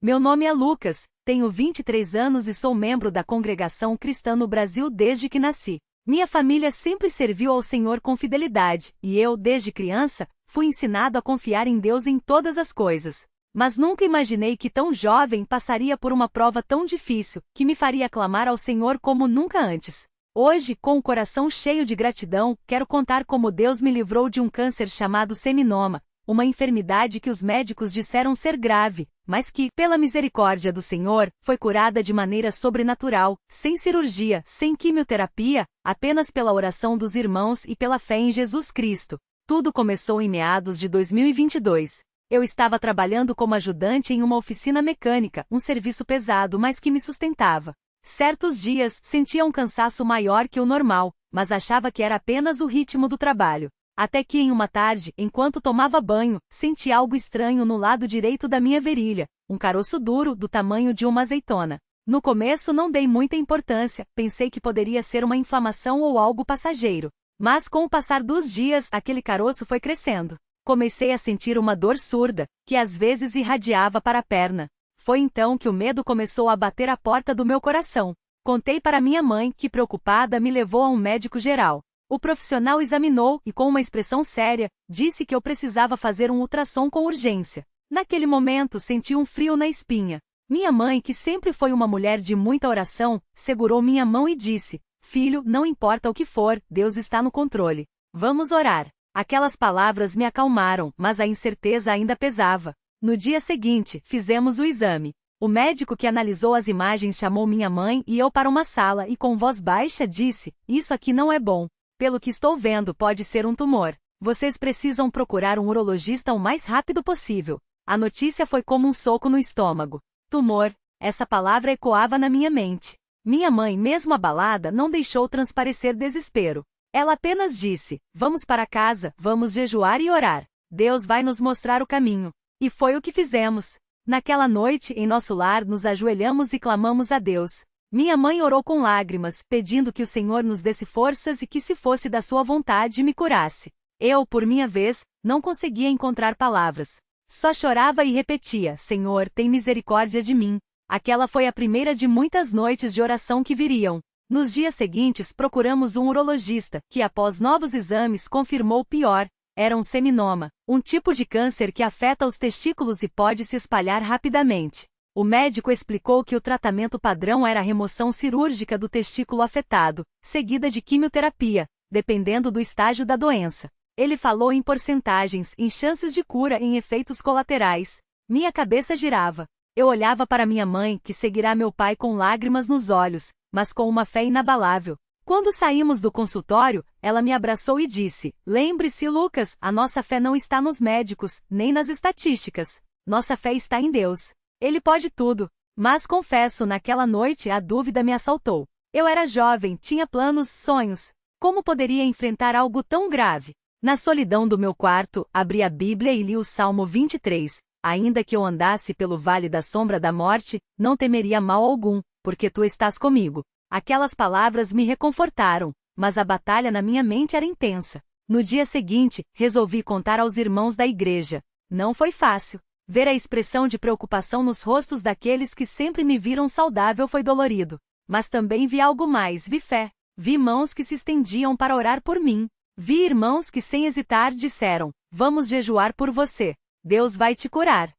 Meu nome é Lucas, tenho 23 anos e sou membro da Congregação Cristã no Brasil desde que nasci. Minha família sempre serviu ao Senhor com fidelidade, e eu, desde criança, fui ensinado a confiar em Deus em todas as coisas. Mas nunca imaginei que tão jovem passaria por uma prova tão difícil, que me faria clamar ao Senhor como nunca antes. Hoje, com o coração cheio de gratidão, quero contar como Deus me livrou de um câncer chamado seminoma, uma enfermidade que os médicos disseram ser grave, mas que, pela misericórdia do Senhor, foi curada de maneira sobrenatural, sem cirurgia, sem quimioterapia, apenas pela oração dos irmãos e pela fé em Jesus Cristo. Tudo começou em meados de 2022. Eu estava trabalhando como ajudante em uma oficina mecânica, um serviço pesado, mas que me sustentava. Certos dias, sentia um cansaço maior que o normal, mas achava que era apenas o ritmo do trabalho. Até que em uma tarde, enquanto tomava banho, senti algo estranho no lado direito da minha virilha, um caroço duro do tamanho de uma azeitona. No começo não dei muita importância, pensei que poderia ser uma inflamação ou algo passageiro. Mas com o passar dos dias, aquele caroço foi crescendo. Comecei a sentir uma dor surda, que às vezes irradiava para a perna. Foi então que o medo começou a bater à porta do meu coração. Contei para minha mãe, que preocupada me levou a um médico geral. O profissional examinou e, com uma expressão séria, disse que eu precisava fazer um ultrassom com urgência. Naquele momento senti um frio na espinha. Minha mãe, que sempre foi uma mulher de muita oração, segurou minha mão e disse: "Filho, não importa o que for, Deus está no controle. Vamos orar." Aquelas palavras me acalmaram, mas a incerteza ainda pesava. No dia seguinte, fizemos o exame. O médico que analisou as imagens chamou minha mãe e eu para uma sala e com voz baixa disse: "Isso aqui não é bom. Pelo que estou vendo, pode ser um tumor. Vocês precisam procurar um urologista o mais rápido possível." A notícia foi como um soco no estômago. Tumor. Essa palavra ecoava na minha mente. Minha mãe, mesmo abalada, não deixou transparecer desespero. Ela apenas disse: "Vamos para casa, vamos jejuar e orar. Deus vai nos mostrar o caminho." E foi o que fizemos. Naquela noite, em nosso lar, nos ajoelhamos e clamamos a Deus. Minha mãe orou com lágrimas, pedindo que o Senhor nos desse forças e que, se fosse da sua vontade, me curasse. Eu, por minha vez, não conseguia encontrar palavras. Só chorava e repetia: "Senhor, tem misericórdia de mim." Aquela foi a primeira de muitas noites de oração que viriam. Nos dias seguintes procuramos um urologista, que após novos exames confirmou o pior. Era um seminoma, um tipo de câncer que afeta os testículos e pode se espalhar rapidamente. O médico explicou que o tratamento padrão era a remoção cirúrgica do testículo afetado, seguida de quimioterapia, dependendo do estágio da doença. Ele falou em porcentagens, em chances de cura e em efeitos colaterais. Minha cabeça girava. Eu olhava para minha mãe, que seguirá meu pai com lágrimas nos olhos, mas com uma fé inabalável. Quando saímos do consultório, ela me abraçou e disse: "Lembre-se, Lucas, a nossa fé não está nos médicos, nem nas estatísticas. Nossa fé está em Deus. Ele pode tudo." Mas confesso, naquela noite a dúvida me assaltou. Eu era jovem, tinha planos, sonhos. Como poderia enfrentar algo tão grave? Na solidão do meu quarto, abri a Bíblia e li o Salmo 23. "Ainda que eu andasse pelo vale da sombra da morte, não temeria mal algum, porque tu estás comigo." Aquelas palavras me reconfortaram, mas a batalha na minha mente era intensa. No dia seguinte, resolvi contar aos irmãos da igreja. Não foi fácil. Ver a expressão de preocupação nos rostos daqueles que sempre me viram saudável foi dolorido. Mas também vi algo mais, vi fé. Vi mãos que se estendiam para orar por mim. Vi irmãos que sem hesitar disseram: "Vamos jejuar por você. Deus vai te curar."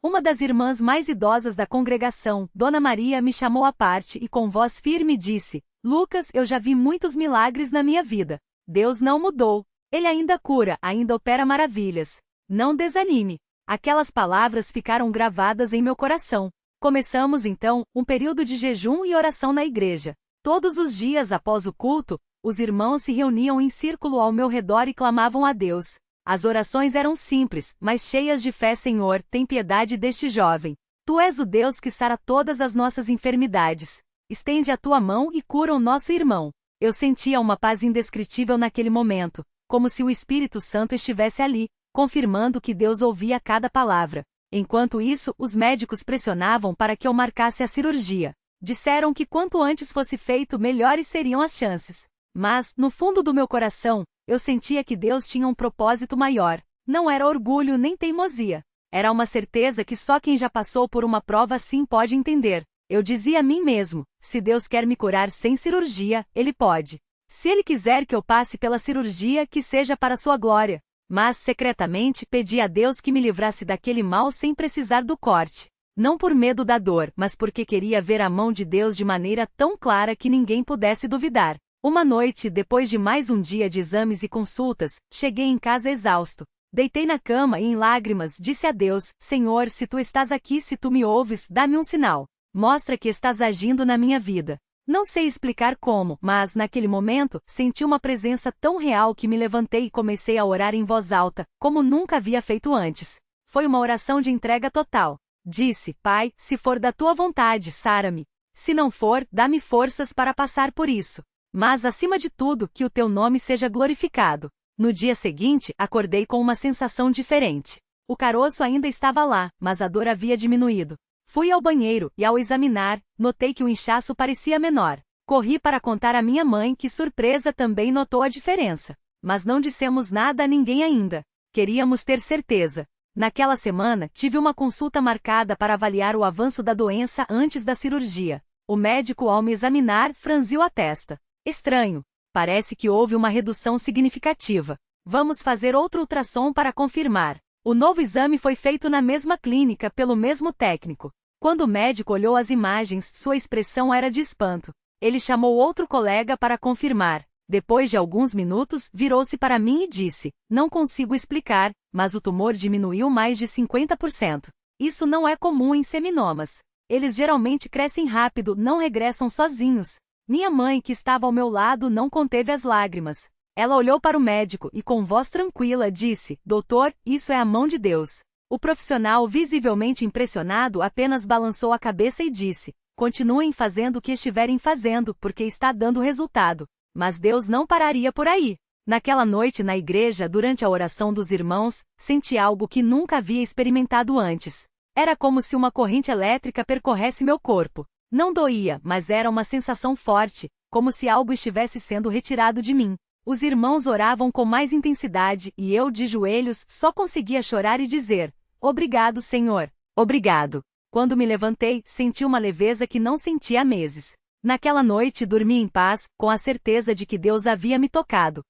Uma das irmãs mais idosas da congregação, Dona Maria, me chamou à parte e com voz firme disse: "Lucas, eu já vi muitos milagres na minha vida. Deus não mudou. Ele ainda cura, ainda opera maravilhas. Não desanime." Aquelas palavras ficaram gravadas em meu coração. Começamos então um período de jejum e oração na igreja. Todos os dias após o culto, os irmãos se reuniam em círculo ao meu redor e clamavam a Deus. As orações eram simples, mas cheias de fé. "Senhor, tem piedade deste jovem. Tu és o Deus que sara todas as nossas enfermidades. Estende a tua mão e cura o nosso irmão." Eu sentia uma paz indescritível naquele momento, como se o Espírito Santo estivesse ali, confirmando que Deus ouvia cada palavra. Enquanto isso, os médicos pressionavam para que eu marcasse a cirurgia. Disseram que quanto antes fosse feito, melhores seriam as chances. Mas, no fundo do meu coração, eu sentia que Deus tinha um propósito maior. Não era orgulho nem teimosia. Era uma certeza que só quem já passou por uma prova assim pode entender. Eu dizia a mim mesmo, se Deus quer me curar sem cirurgia, Ele pode. Se Ele quiser que eu passe pela cirurgia, que seja para sua glória. Mas, secretamente, pedi a Deus que me livrasse daquele mal sem precisar do corte. Não por medo da dor, mas porque queria ver a mão de Deus de maneira tão clara que ninguém pudesse duvidar. Uma noite, depois de mais um dia de exames e consultas, cheguei em casa exausto. Deitei na cama e em lágrimas disse a Deus, Senhor, se Tu estás aqui, se Tu me ouves, dá-me um sinal. Mostra que estás agindo na minha vida. Não sei explicar como, mas, naquele momento, senti uma presença tão real que me levantei e comecei a orar em voz alta, como nunca havia feito antes. Foi uma oração de entrega total. Disse, Pai, se for da Tua vontade, sara-me. Se não for, dá-me forças para passar por isso. Mas, acima de tudo, que o Teu nome seja glorificado. No dia seguinte, acordei com uma sensação diferente. O caroço ainda estava lá, mas a dor havia diminuído. Fui ao banheiro, e ao examinar, notei que o inchaço parecia menor. Corri para contar à minha mãe que, surpresa, também notou a diferença. Mas não dissemos nada a ninguém ainda. Queríamos ter certeza. Naquela semana, tive uma consulta marcada para avaliar o avanço da doença antes da cirurgia. O médico, ao me examinar, franziu a testa. Estranho. Parece que houve uma redução significativa. Vamos fazer outro ultrassom para confirmar. O novo exame foi feito na mesma clínica pelo mesmo técnico. Quando o médico olhou as imagens, sua expressão era de espanto. Ele chamou outro colega para confirmar. Depois de alguns minutos, virou-se para mim e disse, não consigo explicar, mas o tumor diminuiu mais de 50%. Isso não é comum em seminomas. Eles geralmente crescem rápido, não regressam sozinhos. Minha mãe, que estava ao meu lado, não conteve as lágrimas. Ela olhou para o médico e com voz tranquila disse, Doutor, isso é a mão de Deus. O profissional, visivelmente impressionado, apenas balançou a cabeça e disse, continuem fazendo o que estiverem fazendo, porque está dando resultado. Mas Deus não pararia por aí. Naquela noite na igreja, durante a oração dos irmãos, senti algo que nunca havia experimentado antes. Era como se uma corrente elétrica percorresse meu corpo. Não doía, mas era uma sensação forte, como se algo estivesse sendo retirado de mim. Os irmãos oravam com mais intensidade e eu, de joelhos, só conseguia chorar e dizer, Obrigado, Senhor. Obrigado. Quando me levantei, senti uma leveza que não sentia há meses. Naquela noite dormi em paz, com a certeza de que Deus havia me tocado.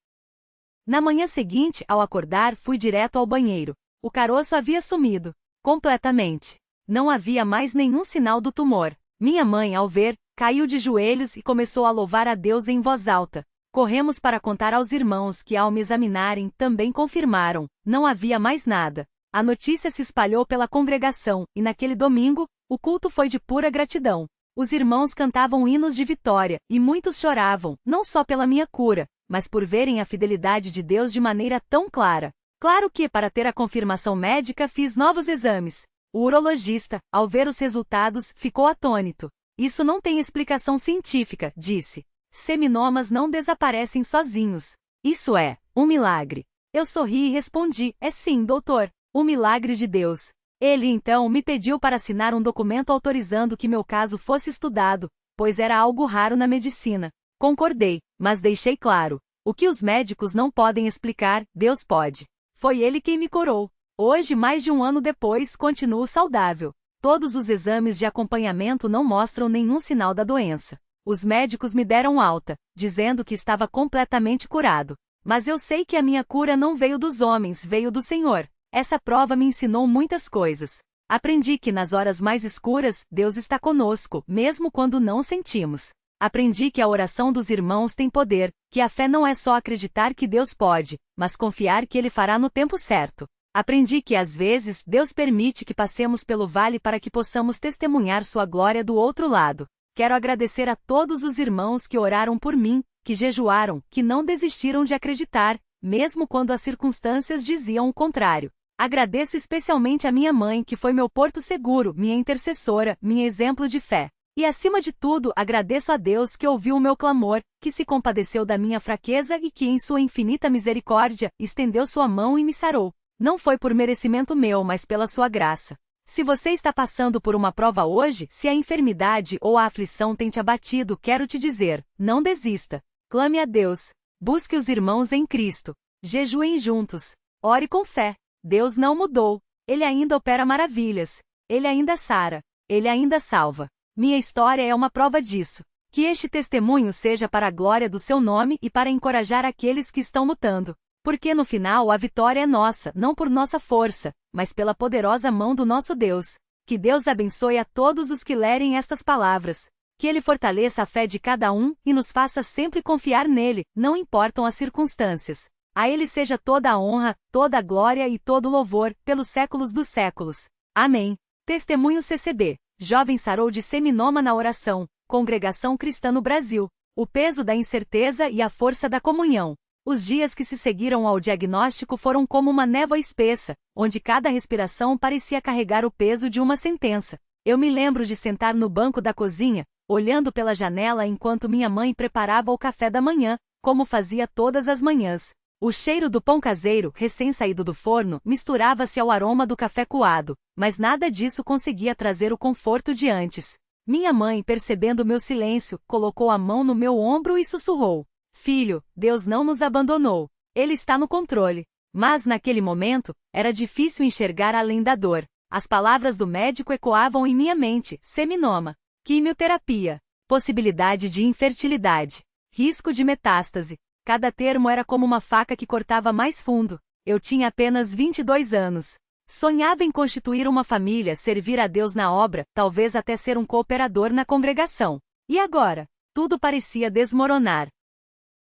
Na manhã seguinte, ao acordar, fui direto ao banheiro. O caroço havia sumido. Completamente. Não havia mais nenhum sinal do tumor. Minha mãe, ao ver, caiu de joelhos e começou a louvar a Deus em voz alta. Corremos para contar aos irmãos que, ao me examinarem, também confirmaram, não havia mais nada. A notícia se espalhou pela congregação, e naquele domingo, o culto foi de pura gratidão. Os irmãos cantavam hinos de vitória, e muitos choravam, não só pela minha cura, mas por verem a fidelidade de Deus de maneira tão clara. Claro que, para ter a confirmação médica, fiz novos exames. O urologista, ao ver os resultados, ficou atônito. Isso não tem explicação científica, disse. Seminomas não desaparecem sozinhos. Isso é um milagre. Eu sorri e respondi, é sim, doutor, o milagre de Deus. Ele então me pediu para assinar um documento autorizando que meu caso fosse estudado, pois era algo raro na medicina. Concordei, mas deixei claro, o que os médicos não podem explicar, Deus pode. Foi Ele quem me curou. Hoje, mais de um ano depois, continuo saudável. Todos os exames de acompanhamento não mostram nenhum sinal da doença. Os médicos me deram alta, dizendo que estava completamente curado. Mas eu sei que a minha cura não veio dos homens, veio do Senhor. Essa prova me ensinou muitas coisas. Aprendi que nas horas mais escuras, Deus está conosco, mesmo quando não sentimos. Aprendi que a oração dos irmãos tem poder, que a fé não é só acreditar que Deus pode, mas confiar que Ele fará no tempo certo. Aprendi que às vezes Deus permite que passemos pelo vale para que possamos testemunhar sua glória do outro lado. Quero agradecer a todos os irmãos que oraram por mim, que jejuaram, que não desistiram de acreditar, mesmo quando as circunstâncias diziam o contrário. Agradeço especialmente a minha mãe, que foi meu porto seguro, minha intercessora, minha exemplo de fé. E acima de tudo, agradeço a Deus que ouviu o meu clamor, que se compadeceu da minha fraqueza e que, em sua infinita misericórdia, estendeu sua mão e me sarou. Não foi por merecimento meu, mas pela sua graça. Se você está passando por uma prova hoje, se a enfermidade ou a aflição tem te abatido, quero te dizer, não desista. Clame a Deus. Busque os irmãos em Cristo. Jejuem juntos. Ore com fé. Deus não mudou. Ele ainda opera maravilhas. Ele ainda sara. Ele ainda salva. Minha história é uma prova disso. Que este testemunho seja para a glória do seu nome e para encorajar aqueles que estão lutando. Porque no final a vitória é nossa, não por nossa força, mas pela poderosa mão do nosso Deus. Que Deus abençoe a todos os que lerem estas palavras. Que Ele fortaleça a fé de cada um e nos faça sempre confiar nele, não importam as circunstâncias. A Ele seja toda a honra, toda a glória e todo o louvor, pelos séculos dos séculos. Amém. Testemunho CCB. Jovem sarou de seminoma na oração. Congregação Cristã no Brasil. O peso da incerteza e a força da comunhão. Os dias que se seguiram ao diagnóstico foram como uma névoa espessa, onde cada respiração parecia carregar o peso de uma sentença. Eu me lembro de sentar no banco da cozinha, olhando pela janela enquanto minha mãe preparava o café da manhã, como fazia todas as manhãs. O cheiro do pão caseiro, recém-saído do forno, misturava-se ao aroma do café coado, mas nada disso conseguia trazer o conforto de antes. Minha mãe, percebendo meu silêncio, colocou a mão no meu ombro e sussurrou: "Filho, Deus não nos abandonou. Ele está no controle." Mas naquele momento, era difícil enxergar além da dor. As palavras do médico ecoavam em minha mente: seminoma, quimioterapia, possibilidade de infertilidade, risco de metástase. Cada termo era como uma faca que cortava mais fundo. Eu tinha apenas 22 anos. Sonhava em constituir uma família, servir a Deus na obra, talvez até ser um cooperador na congregação. E agora? Tudo parecia desmoronar.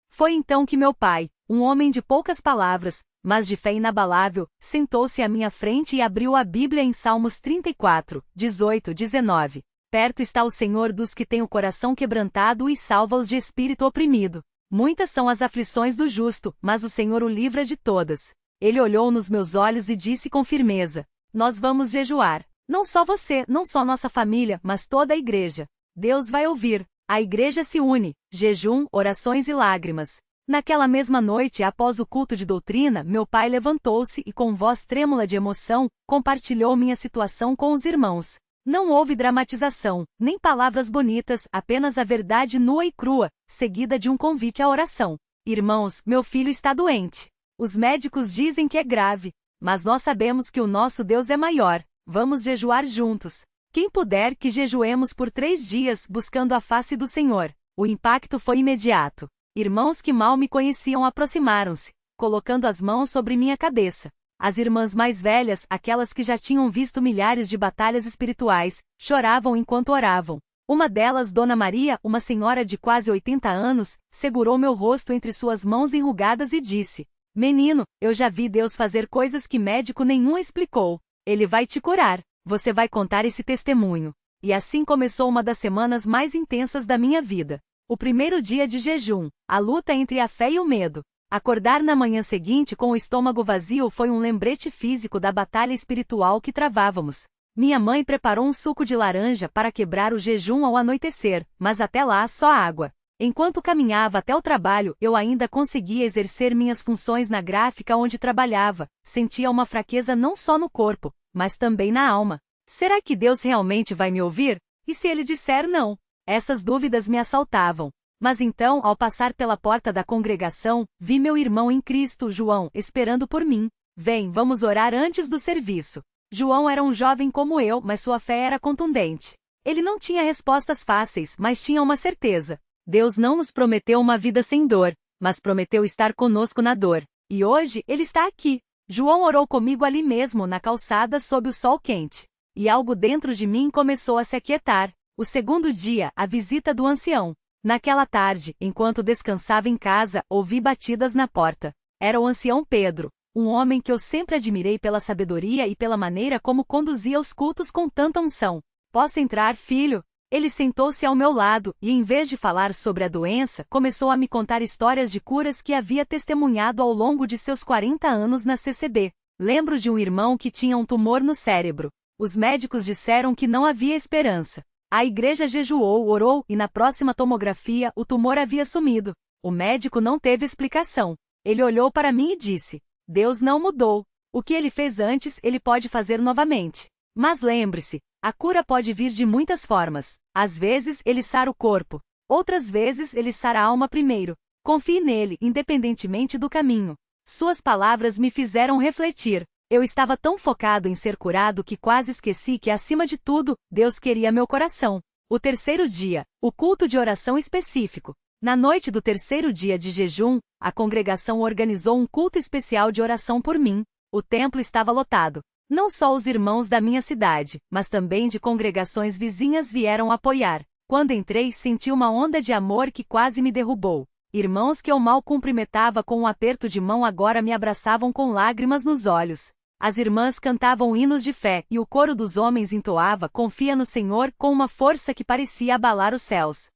Foi então que meu pai, um homem de poucas palavras, mas de fé inabalável, sentou-se à minha frente e abriu a Bíblia em Salmos 34, 18, 19. Perto está o Senhor dos que têm o coração quebrantado e salva-os de espírito oprimido. Muitas são as aflições do justo, mas o Senhor o livra de todas. Ele olhou nos meus olhos e disse com firmeza: "Nós vamos jejuar. Não só você, não só nossa família, mas toda a igreja. Deus vai ouvir." A igreja se une, jejum, orações e lágrimas. Naquela mesma noite, após o culto de doutrina, meu pai levantou-se e com voz trêmula de emoção, compartilhou minha situação com os irmãos. Não houve dramatização, nem palavras bonitas, apenas a verdade nua e crua, seguida de um convite à oração. "Irmãos, meu filho está doente. Os médicos dizem que é grave, mas nós sabemos que o nosso Deus é maior. Vamos jejuar juntos. Quem puder, que jejuemos por 3 dias, buscando a face do Senhor." O impacto foi imediato. Irmãos que mal me conheciam aproximaram-se, colocando as mãos sobre minha cabeça. As irmãs mais velhas, aquelas que já tinham visto milhares de batalhas espirituais, choravam enquanto oravam. Uma delas, Dona Maria, uma senhora de quase 80 anos, segurou meu rosto entre suas mãos enrugadas e disse: "Menino, eu já vi Deus fazer coisas que médico nenhum explicou. Ele vai te curar. Você vai contar esse testemunho." E assim começou uma das semanas mais intensas da minha vida. O primeiro dia de jejum, a luta entre a fé e o medo. Acordar na manhã seguinte com o estômago vazio foi um lembrete físico da batalha espiritual que travávamos. Minha mãe preparou um suco de laranja para quebrar o jejum ao anoitecer, mas até lá só água. Enquanto caminhava até o trabalho, eu ainda conseguia exercer minhas funções na gráfica onde trabalhava. Sentia uma fraqueza não só no corpo, mas também na alma. Será que Deus realmente vai me ouvir? E se Ele disser não? Essas dúvidas me assaltavam. Mas então, ao passar pela porta da congregação, vi meu irmão em Cristo, João, esperando por mim. "Vem, vamos orar antes do serviço." João era um jovem como eu, mas sua fé era contundente. Ele não tinha respostas fáceis, mas tinha uma certeza. Deus não nos prometeu uma vida sem dor, mas prometeu estar conosco na dor. E hoje, ele está aqui. João orou comigo ali mesmo, na calçada sob o sol quente. E algo dentro de mim começou a se aquietar. O segundo dia, a visita do ancião. Naquela tarde, enquanto descansava em casa, ouvi batidas na porta. Era o ancião Pedro, um homem que eu sempre admirei pela sabedoria e pela maneira como conduzia os cultos com tanta unção. "Posso entrar, filho?" Ele sentou-se ao meu lado e, em vez de falar sobre a doença, começou a me contar histórias de curas que havia testemunhado ao longo de seus 40 anos na CCB. Lembro de um irmão que tinha um tumor no cérebro. Os médicos disseram que não havia esperança. A igreja jejuou, orou, e na próxima tomografia, o tumor havia sumido. O médico não teve explicação. Ele olhou para mim e disse: "Deus não mudou. O que ele fez antes, ele pode fazer novamente." Mas lembre-se, a cura pode vir de muitas formas. Às vezes, ele sara o corpo. Outras vezes, ele sara a alma primeiro. Confie nele, independentemente do caminho. Suas palavras me fizeram refletir. Eu estava tão focado em ser curado que quase esqueci que, acima de tudo, Deus queria meu coração. O terceiro dia, o culto de oração específico. Na noite do terceiro dia de jejum, a congregação organizou um culto especial de oração por mim. O templo estava lotado. Não só os irmãos da minha cidade, mas também de congregações vizinhas vieram apoiar. Quando entrei, senti uma onda de amor que quase me derrubou. Irmãos que eu mal cumprimentava com um aperto de mão agora me abraçavam com lágrimas nos olhos. As irmãs cantavam hinos de fé e o coro dos homens entoava "Confia no Senhor" com uma força que parecia abalar os céus.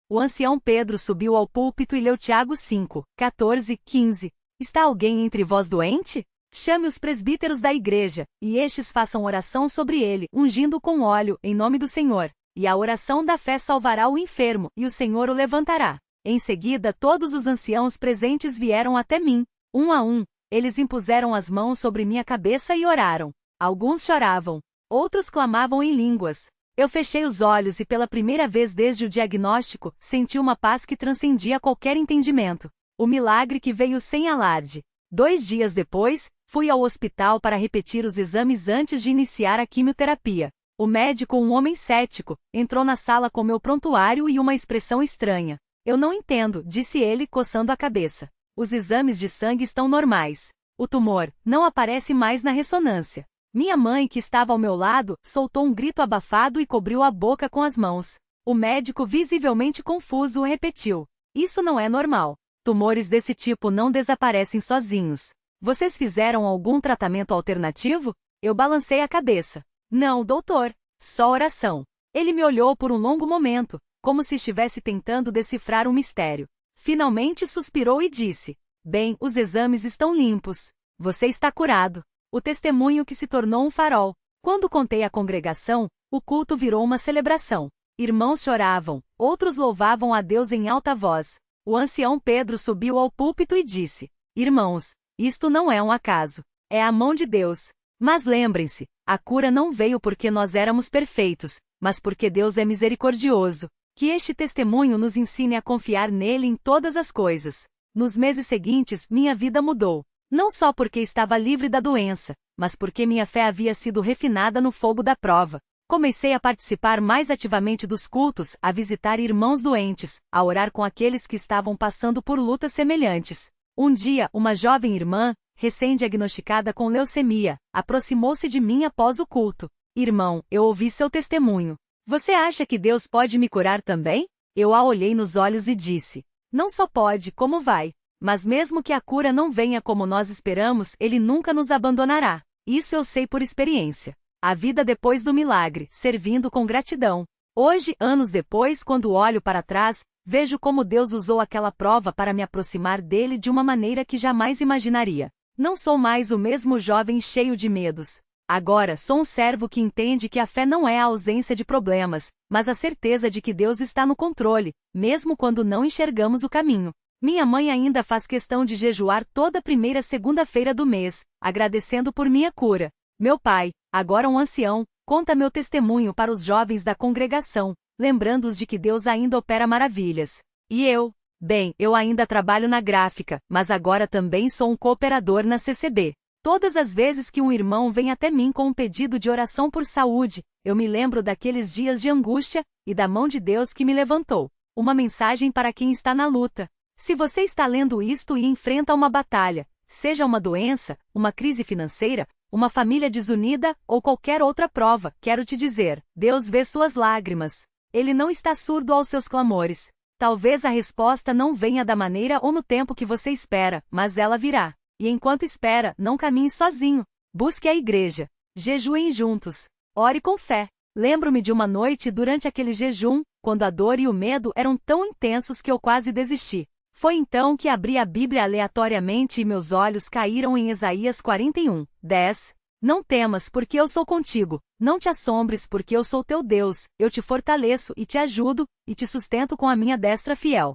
O ancião Pedro subiu ao púlpito e leu Tiago 5, 14, 15. Está alguém entre vós doente? Chame os presbíteros da igreja, e estes façam oração sobre ele, ungindo com óleo, em nome do Senhor. E a oração da fé salvará o enfermo, e o Senhor o levantará. Em seguida todos os anciãos presentes vieram até mim, um a um. Eles impuseram as mãos sobre minha cabeça e oraram. Alguns choravam, outros clamavam em línguas. Eu fechei os olhos e pela primeira vez desde o diagnóstico, senti uma paz que transcendia qualquer entendimento. O milagre que veio sem alarde. 2 dias depois, fui ao hospital para repetir os exames antes de iniciar a quimioterapia. O médico, um homem cético, entrou na sala com meu prontuário e uma expressão estranha. Eu não entendo, disse ele, coçando a cabeça. Os exames de sangue estão normais. O tumor não aparece mais na ressonância. Minha mãe, que estava ao meu lado, soltou um grito abafado e cobriu a boca com as mãos. O médico, visivelmente confuso, repetiu: "Isso não é normal. Tumores desse tipo não desaparecem sozinhos. Vocês fizeram algum tratamento alternativo?" Eu balancei a cabeça. "Não, doutor. Só oração." Ele me olhou por um longo momento, como se estivesse tentando decifrar um mistério. Finalmente suspirou e disse: "Bem, os exames estão limpos. Você está curado." O testemunho que se tornou um farol. Quando contei à congregação, o culto virou uma celebração. Irmãos choravam, outros louvavam a Deus em alta voz. O ancião Pedro subiu ao púlpito e disse: "Irmãos, isto não é um acaso. É a mão de Deus. Mas lembrem-se, a cura não veio porque nós éramos perfeitos, mas porque Deus é misericordioso. Que este testemunho nos ensine a confiar nele em todas as coisas." Nos meses seguintes, minha vida mudou. Não só porque estava livre da doença, mas porque minha fé havia sido refinada no fogo da prova. Comecei a participar mais ativamente dos cultos, a visitar irmãos doentes, a orar com aqueles que estavam passando por lutas semelhantes. Um dia, uma jovem irmã, recém-diagnosticada com leucemia, aproximou-se de mim após o culto. "Irmão, eu ouvi seu testemunho. Você acha que Deus pode me curar também?" Eu a olhei nos olhos e disse: "Não só pode, como vai. Mas mesmo que a cura não venha como nós esperamos, Ele nunca nos abandonará. Isso eu sei por experiência. A vida depois do milagre, servindo com gratidão. Hoje, anos depois, quando olho para trás, vejo como Deus usou aquela prova para me aproximar dele de uma maneira que jamais imaginaria. Não sou mais o mesmo jovem cheio de medos. Agora sou um servo que entende que a fé não é a ausência de problemas, mas a certeza de que Deus está no controle, mesmo quando não enxergamos o caminho. Minha mãe ainda faz questão de jejuar toda primeira segunda-feira do mês, agradecendo por minha cura. Meu pai, agora um ancião, conta meu testemunho para os jovens da congregação, lembrando-os de que Deus ainda opera maravilhas. E eu? Bem, eu ainda trabalho na gráfica, mas agora também sou um cooperador na CCB. Todas as vezes que um irmão vem até mim com um pedido de oração por saúde, eu me lembro daqueles dias de angústia e da mão de Deus que me levantou. Uma mensagem para quem está na luta. Se você está lendo isto e enfrenta uma batalha, seja uma doença, uma crise financeira, uma família desunida ou qualquer outra prova, quero te dizer, Deus vê suas lágrimas. Ele não está surdo aos seus clamores. Talvez a resposta não venha da maneira ou no tempo que você espera, mas ela virá. E enquanto espera, não caminhe sozinho. Busque a igreja. Jejuem juntos. Ore com fé. Lembro-me de uma noite durante aquele jejum, quando a dor e o medo eram tão intensos que eu quase desisti. Foi então que abri a Bíblia aleatoriamente e meus olhos caíram em Isaías 41, 10. Não temas, porque eu sou contigo. Não te assombres, porque eu sou teu Deus. Eu te fortaleço e te ajudo, e te sustento com a minha destra fiel.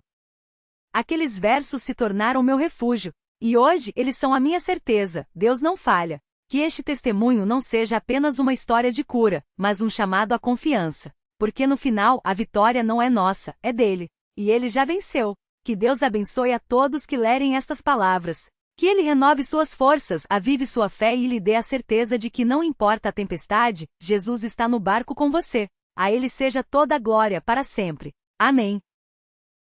Aqueles versos se tornaram meu refúgio. E hoje eles são a minha certeza. Deus não falha. Que este testemunho não seja apenas uma história de cura, mas um chamado à confiança. Porque no final, a vitória não é nossa, é dele. E ele já venceu. Que Deus abençoe a todos que lerem estas palavras. Que Ele renove suas forças, avive sua fé e lhe dê a certeza de que não importa a tempestade, Jesus está no barco com você. A Ele seja toda a glória para sempre. Amém.